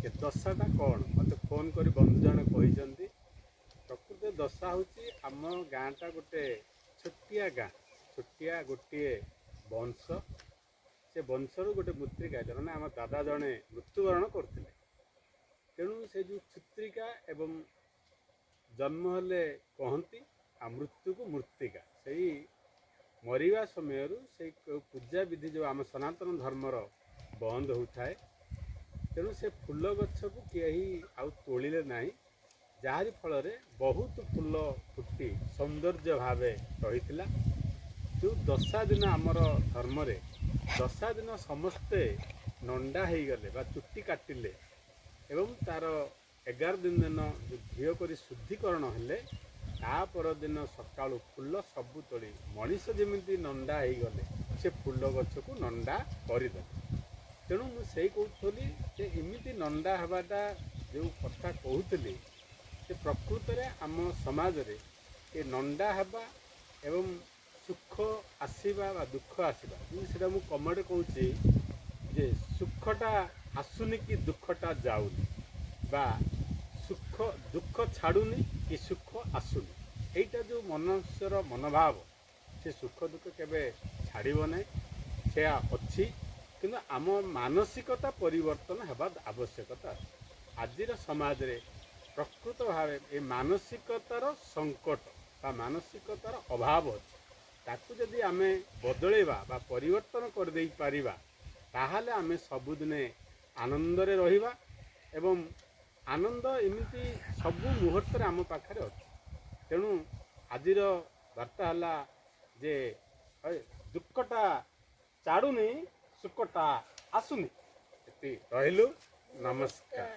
ଏ ଦଶାଟା କ'ଣ ମୋତେ ଫୋନ୍ କରି ବନ୍ଧୁ ଜଣେ କହିଛନ୍ତି। ପ୍ରକୃତ ଦଶା ହେଉଛି ଆମ ଗାଁଟା ଗୋଟେ ଛୋଟିଆ ଗାଁ, ଛୋଟିଆ ଗୋଟିଏ ବଂଶ। ସେ ବଂଶରୁ ଗୋଟେ ମୃତ୍ତିକା ମାନେ ଆମ ଦାଦା ଜଣେ ମୃତ୍ୟୁବରଣ କରୁଥିଲେ। ତେଣୁ ସେ ଯେଉଁ ଛୁତ୍ରିକା ଏବଂ ଜନ୍ମ ହେଲେ କହନ୍ତି ଆଉ ମୃତ୍ୟୁକୁ ମୃତ୍ତିକା, ସେଇ ମରିବା ସମୟରୁ ସେଇ ପୂଜା ବିଧି ଯେଉଁ ଆମ ସନାତନ ଧର୍ମର ବନ୍ଦ ହେଉଥାଏ। ତେଣୁ ସେ ଫୁଲ ଗଛକୁ କେହି ଆଉ ତୋଳିଲେ ନାହିଁ, ଯାହାରି ଫଳରେ ବହୁତ ଫୁଲ ଫୁଟି ସୌନ୍ଦର୍ଯ୍ୟ ଭାବେ ରହିଥିଲା। ଯେଉଁ ଦଶା ଦିନ ଆମର ଧର୍ମରେ ଦଶା ଦିନ ସମସ୍ତେ ନଣ୍ଡା ହେଇଗଲେ ବା ଚୁଟି କାଟିଲେ ଏବଂ ତାର 11 ଦିନ ଘିଅ କରି ଶୁଦ୍ଧିକରଣ ହେଲେ, ତା ପରଦିନ ସକାଳୁ ଫୁଲ ସବୁ ତୋଳି ମଣିଷ ଯେମିତି ନଣ୍ଡା ହେଇଗଲେ ସେ ଫୁଲ ଗଛକୁ ନଣ୍ଡା କରିଦେଲେ। ତେଣୁ ମୁଁ ସେଇ କହୁଥିଲି ଯେ ଏମିତି ନଣ୍ଡା ହେବାଟା ଯେଉଁ କଥା କହୁଥିଲି, ସେ ପ୍ରକୃତରେ ଆମ ସମାଜରେ ଏ ନଣ୍ଡା ହେବା ଏବଂ ସୁଖ ଆସିବା ବା ଦୁଃଖ ଆସିବା, ସେଇଟା ମୁଁ କମେଣ୍ଟ କହୁଛି ଯେ ସୁଖଟା ଆସୁନି କି ଦୁଃଖଟା ଯାଉନି, ବା ଦୁଃଖ ଛାଡ଼ୁନି କି ସୁଖ ଆସୁନି। ଏଇଟା ଯେଉଁ ମନୁଷ୍ୟର ମନୋଭାବ, ସେ ସୁଖ ଦୁଃଖ କେବେ ଛାଡ଼ିବ ନାହିଁ, ସେୟା ଅଛି। କିନ୍ତୁ ଆମ ମାନସିକତା ପରିବର୍ତ୍ତନ ହେବା ଆବଶ୍ୟକତା ଅଛି। ଆଜିର ସମାଜରେ ପ୍ରକୃତ ଭାବେ ଏ ମାନସିକତାର ସଙ୍କଟ ବା ମାନସିକତାର ଅଭାବ ଅଛି। ତାକୁ ଯଦି ଆମେ ବଦଳେଇବା ବା ପରିବର୍ତ୍ତନ କରିଦେଇପାରିବା, ତାହେଲେ ଆମେ ସବୁଦିନେ ଆନନ୍ଦରେ ରହିବା। ଏବଂ ଆନନ୍ଦ ଏମିତି ସବୁ ମୁହୂର୍ତ୍ତରେ ଆମ ପାଖରେ ଅଛି। ତେଣୁ ଆଜିର ବାର୍ତ୍ତା ହେଲା ଯେ ଦୁଃଖଟା ଛାଡ଼ୁନି, ସୁଖଟା ଆସୁନି। ଏତି ରହିଲୁ, ନମସ୍କାର।